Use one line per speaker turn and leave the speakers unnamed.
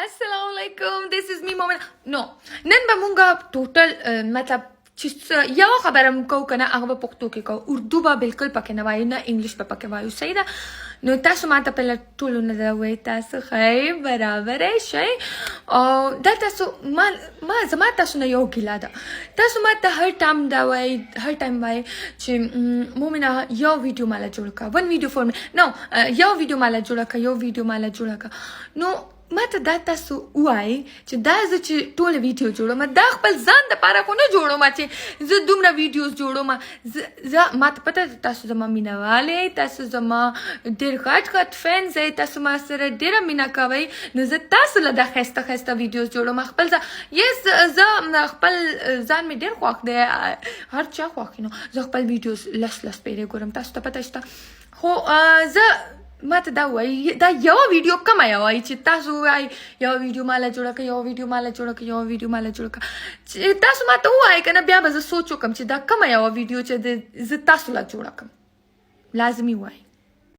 Assalamualaikum. This is me, Mom. No, nan ba munga total मतलब या खबर हमको कना आगवा पक्तो के को उर्दू बा बिल्कुल पके ना वायु ना इंग्लिश बा पके वायु सही ना नो तासु माता पहला टोलो ना दावे तासु खाई बराबर है शय और दा तासु मा जमा तासु ना यो गिला दा तासु माता हर टाइम वाई ची मोमिना यो वीडियो माला जोड़ का वन वीडियो फॉर मी नो यो वीडियो माला जोड़ा का नो ماته دا تاسو وای چې دا زه چې ټول ویډیو جوړم دا خپل ځان د پاره کو نه جوړم چې زه دومره ویډیوز جوړم زه ماته پته تاسو زما مینواله تاسو زما ډیر غټ فینز تاسو ما سره ډیر مینا کوي نو زه تاسو له د خسته ویډیوز جوړم خپل زه خپل ځان می ډیر خوښ دی هر چا خوښ نو زه خپل ویډیوز لس پیری ګورم تاسو ته پته شته خو زه ماته دا وای دا یو ویډیو کم وای چې تاسو وای یو ویډیو مالا جوړه کا تاسو ماته وای کنه بیا به زه سوچو کوم چې دا کم یو ویډیو چې زه تاسو لا جوړه کوم لازمي وای